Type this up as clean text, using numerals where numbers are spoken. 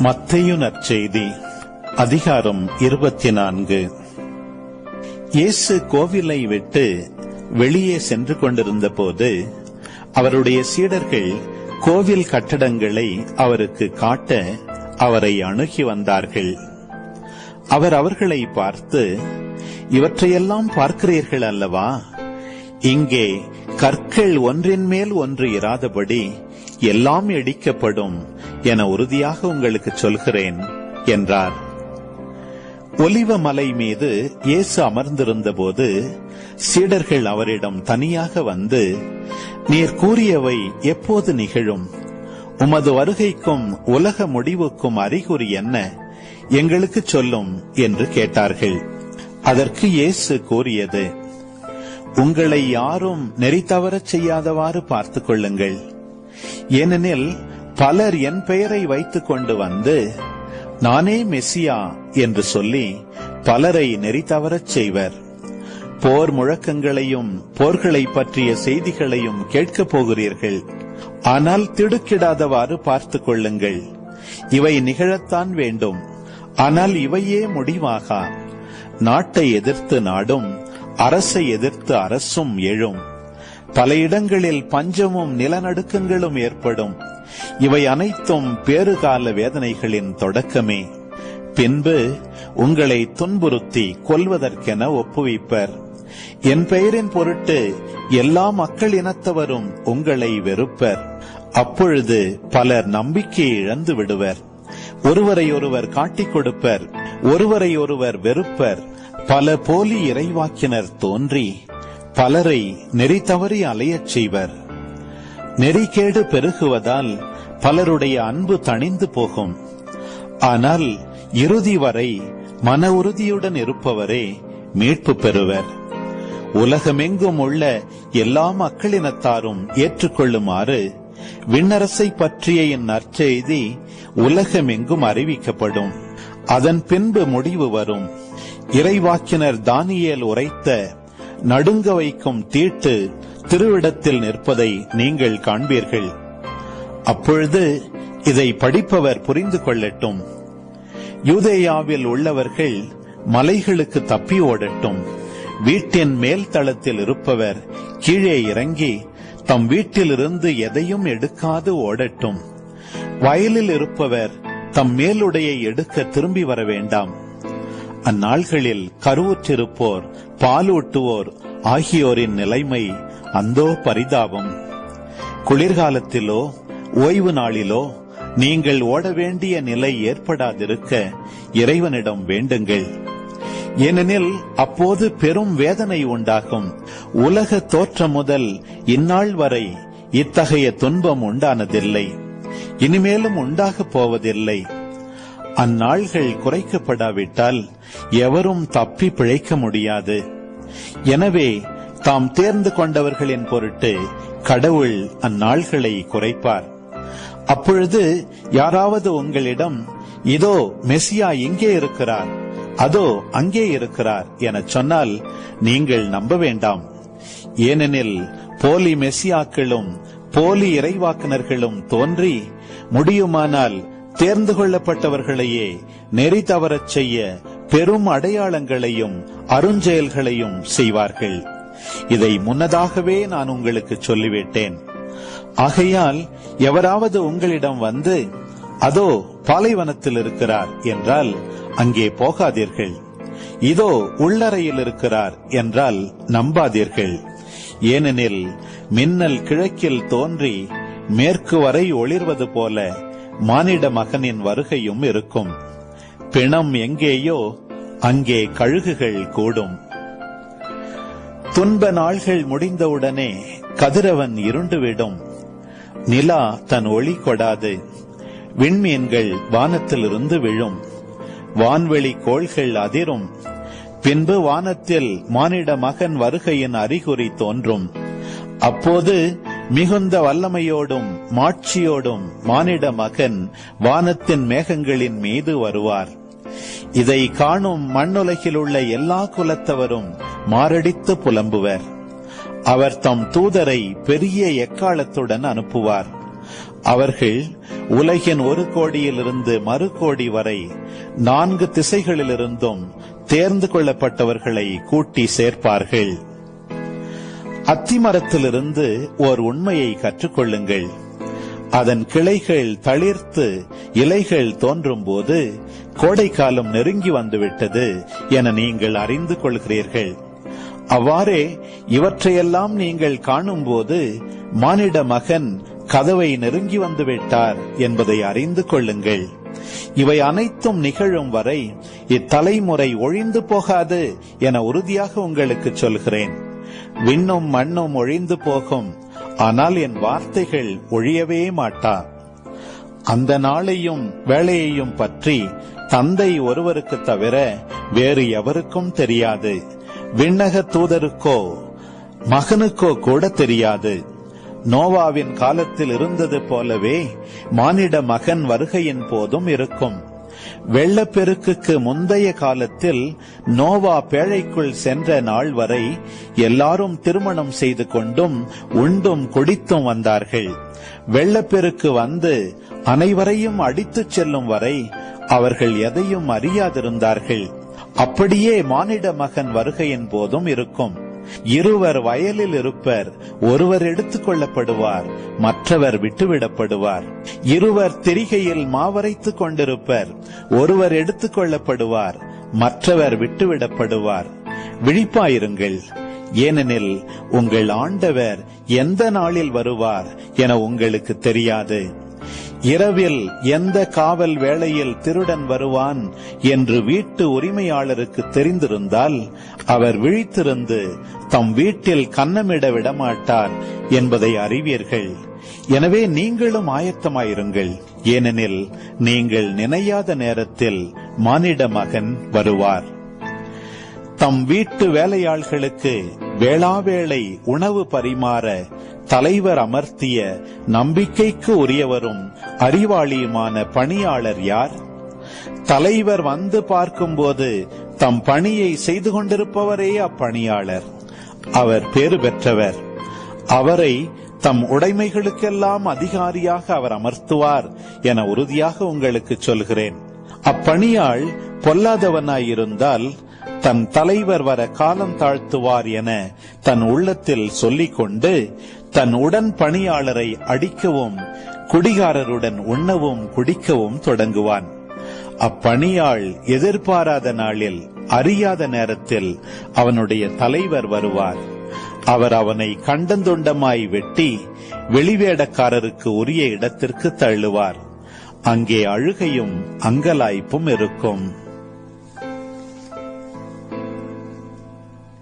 மத்தேயு நற்செய்தி அதிகாரம் 24. இயேசு கோவிலை விட்டு வெளியே சென்று கொண்டிருந்த போது அவருடைய சீடர்கள் கோவில் கட்டடங்களை அவருக்கு காட்ட அவரை அணுகி வந்தார்கள். அவர் அவர்களை பார்த்து, இவற்றையெல்லாம் பார்க்கிறீர்கள் அல்லவா? இங்கே கற்கள் ஒன்றின் மேல் ஒன்று இராதபடி எல்லாம் இடிக்கப்படும் என உறுதியாக உங்களுக்கு சொல்கிறேன் என்றார். ஒலிவ மலை மீது இயேசு அமர்ந்திருந்த போது சீடர்கள் அவரிடம் தனியாக வந்து, நீர் கூறியவை எப்போது நிகழும்? உமது வருகைக்கும் உலக முடிவுக்கும் அறிகுறி என்ன? எங்களுக்கு சொல்லும் என்று கேட்டார்கள். அதற்கு இயேசு கூறியது, உங்களை யாரும் நெறி தவறச் செய்யாதவாறு பார்த்துக் கொள்ளுங்கள். ஏனெனில் பலர் என் பெயரை வைத்துக் கொண்டு வந்து, நானே மெசியா என்று சொல்லி பலரை நெறி தவறச் செய்வர். போர் முழக்கங்களையும் போர்களை பற்றிய செய்திகளையும் கேட்கப் போகிறீர்கள். ஆனால் திடுக்கிடாதவாறு பார்த்துக் கொள்ளுங்கள். இவை நிகழத்தான் வேண்டும், ஆனால் இவையே முடிவாகா. நாட்டை எதிர்த்து நாடும், அரசை எதிர்த்து அரசும் எழும். பல இடங்களில் பஞ்சமும் நிலநடுக்கங்களும் ஏற்படும். இவை அனைத்தும் பேறுகால வேதனைகளின் தொடக்கமே. பின்பு உங்களை துன்புறுத்தி கொல்வதற்கென ஒப்புவிப்பர். என் பெயரின் பொருட்டு எல்லா மக்கள் இனத்தவரும் உங்களை வெறுப்பர். அப்பொழுது பலர் நம்பிக்கையை இழந்து விடுவர். ஒருவரை ஒருவர் காட்டிக் கொடுப்பர், ஒருவரை ஒருவர் வெறுப்பர். பல போலி இறைவாக்கினர் தோன்றி பலரை நெறி தவறி அலையச் செய்வர். நெறிகேடு பெருகுவதால் பலருடைய அன்பு தணிந்து போகும். ஆனால் இறுதி வரை மன உறுதியுடன் இருப்பவரே மீட்பு பெறுவர். உலகமெங்கும் உள்ள எல்லா மக்களினத்தாரும் ஏற்றுக்கொள்ளுமாறு விண்ணரசை பற்றிய என் நற்செய்தி உலகமெங்கும் அறிவிக்கப்படும். அதன் பின்பு முடிவு வரும். இறைவாக்கினர் தானியேல் உரைத்த நடுங்க வைக்கும் தீட்டு திருவிடத்தில் நிற்பதை நீங்கள் காண்பீர்கள். அப்பொழுது இதை படிப்பவர் புரிந்து கொள்ளட்டும். யூதேயாவில் உள்ளவர்கள் மலைகளுக்கு தப்பி ஓடட்டும். வீட்டின் மேல் தளத்தில் இருப்பவர் கீழே இறங்கி தம் வீட்டிலிருந்து எதையும் எடுக்காது ஓடட்டும். வயலில் இருப்பவர் தம் மேலுடையை எடுக்க திரும்பி வர வேண்டாம். அந்நாள்களில் கருவுற்றிருப்போர், பாலூட்டுவோர் ஆகியோரின் நிலைமை அந்தோ பரிதாபம். குளிர்காலத்திலோ ஓய்வு நாளிலோ நீங்கள் ஓட வேண்டிய நிலை ஏற்படாதிருக்க இறைவனிடம் வேண்டுங்கள். ஏனெனில் அப்போது பெரும் வேதனை உண்டாகும். உலக தோற்றம் முதல் இந்நாள் வரை இத்தகைய துன்பம் உண்டானதில்லை, இனிமேலும் உண்டாகப் போவதில்லை. அந்நாள்கள் குறைக்கப்படாவிட்டால் எவரும் தப்பி பிழைக்க முடியாது. எனவே தாம் தேர்ந்து கொண்டவர்களின் பொருட்டு கடவுள் அந்நாள்களை குறைப்பார். அப்பொழுது யாராவது உங்களிடம், இதோ மெசியா இங்கே இருக்கிறார், அதோ அங்கே இருக்கிறார் என சொன்னால் நீங்கள் நம்ப வேண்டாம். ஏனெனில் போலி மெசியாக்களும் போலி இறைவாக்கினர்களும் தோன்றி முடியுமானால் தேர்ந்து கொள்ளப்பட்டவர்களையே நெறி தவறச் செய்ய பெரும் அடையாளங்களையும் அருஞ்செயல்களையும் செய்வார்கள். இதை முன்னதாகவே நான் உங்களுக்கு சொல்லிவிட்டேன். ஆகையால் எவராவது உங்களிடம் வந்து, அதோ பாலைவனத்தில் இருக்கிறார் என்றால் அங்கே போகாதீர்கள். இதோ உள்ளறையில் இருக்கிறார் என்றால் நம்பாதீர்கள். ஏனெனில் மின்னல் கிழக்கில் தோன்றி மேற்கு வரை ஒளிர்வது போல மானிட மகனின் வருகையும் இருக்கும். பிணம் எங்கேயோ அங்கே கழுகுகள் கூடும். துன்ப நாள்கள் முடிந்தவுடனே கதிரவன் இருண்டுவிடும். நிலா தன் ஒளி கொடாது. விண்மீன்கள் வானத்திலிருந்து விழும். வான்வெளி கோள்கள் அதிரும். பின்பு வானத்தில் மானிட மகன் வருகையின் அறிகுறி தோன்றும். அப்போது மிகுந்த வல்லமையோடும் மாட்சியோடும் மானிட மகன் வானத்தின் மேகங்களின் மீது வருவார். இதை காணும் மண்ணுலகில் உள்ள எல்லா குலத்தவரும் மாரடித்து புலம்புவர். அவர் தம் தூதரை பெரிய எக்காலத்துடன் அனுப்புவார். அவர்கள் உலகின் ஒரு கோடியிலிருந்து மறு கோடி வரை 4 திசைகளிலிருந்தும் தேர்ந்து கொள்ளப்பட்டவர்களை கூட்டி சேர்ப்பார்கள். அத்திமரத்திலிருந்து ஓர் உண்மையை கற்றுக்கொள்ளுங்கள். அதன் கிளைகள் தளிர்த்து இலைகள் தோன்றும் போது கோடைக்காலம் நெருங்கி வந்துவிட்டது என நீங்கள் அறிந்து கொள்கிறீர்கள். அவ்வாறே இவற்றையெல்லாம் நீங்கள் காணும்போது மானிட மகன் கதவை நெருங்கி வந்துவிட்டார் என்பதை அறிந்து கொள்ளுங்கள். இவை அனைத்தும் நிகழும் வரை இத்தலைமுறை ஒழிந்து போகாது என உறுதியாக உங்களுக்கு சொல்கிறேன். விண்ணும் மண்ணும் ஒழிந்து போகும், ஆனால் என் வார்த்தைகள் ஒழியவே மாட்டா. அந்த நாளையும் வேளையையும் பற்றி தந்தை ஒருவருக்கு தவிர வேறு எவருக்கும் தெரியாது. விண்ணக தூதருக்கோ மகனுக்கோ கூட தெரியாது. நோவாவின் காலத்தில் இருந்தது போலவே மானிட மகன் வருகையின் போதும் இருக்கும். வெள்ளப்பெருக்குக்கு முந்தைய காலத்தில் நோவா பேழைக்குள் சென்ற நாள் வரை எல்லாரும் திருமணம் செய்து கொண்டும் உண்டும் குடித்தும் வந்தார்கள். வெள்ளப்பெருக்கு வந்து அனைவரையும் அடித்துச் செல்லும் வரை அவர்கள் எதையும் அறியாதிருந்தார்கள். அப்படியே மானிட மகன் வருகையின் போதும் இருக்கும். இருவர் வயலில் இருப்பர், ஒருவர் எடுத்துக் கொள்ளப்படுவார், மற்றவர் விட்டுவிடப்படுவார். இருவர் திரிகையில் மாவரைத்துக் கொண்டிருப்பர், ஒருவர் எடுத்துக் கொள்ளப்படுவார், மற்றவர் விட்டுவிடப்படுவார். விழிப்பாயிருங்கள், ஏனெனில் உங்கள் ஆண்டவர் எந்த நாளில் வருவார் என உங்களுக்கு தெரியாது. இரவில் எந்த காவல் வேளையில் திருடன் வருவான் என்று வீட்டு உரிமையாளருக்கு தெரிந்திருந்தால் அவர் விழித்திருந்து தம் வீட்டில் கன்னமிட விடமாட்டார் என்பதை அறிவீர்கள். எனவே நீங்களும் ஆயத்தமாயிருங்கள், ஏனெனில் நீங்கள் நினையாத நேரத்தில் மானிட மகன் வருவார். தம் வீட்டு வேலையாள்களுக்கு வேளாவேளை உணவு பரிமாற தலைவர் அமர்த்திய நம்பிக்கைக்கு உரியவரும் அறிவாளியுமான பணியாளர் யார்? தலைவர் வந்து பார்க்கும்போது தம் பணியை செய்து கொண்டிருப்பவரே அப்பணியாளர். அவர் பேறு பெற்றவர். அவரை தம் உடைமைகளுக்கெல்லாம் அதிகாரியாக அவர் அமர்த்துவார் என உறுதியாக உங்களுக்கு சொல்கிறேன். அப்பணியாள் பொல்லாதவனாயிருந்தால் தன் தலைவர் வர காலம் தாழ்த்துவார் என தன் உள்ளத்தில் சொல்லிக் கொண்டு தன் உடன் பணியாளரை அடிக்கவும் குடிகாரருடன் உண்ணவும் குடிக்கவும் தொடங்குவான். அப்பணியாள் எதிர்பாராத நாளில் அறியாத நேரத்தில் அவனுடைய தலைவர் வருவார். அவர் அவனை கண்டந்துண்டமாய் வெட்டி வெளிவேடக்காரருக்கு உரிய இடத்திற்கு தள்ளுவார். அங்கே அழுகையும் அங்கலாய்ப்பும் இருக்கும்.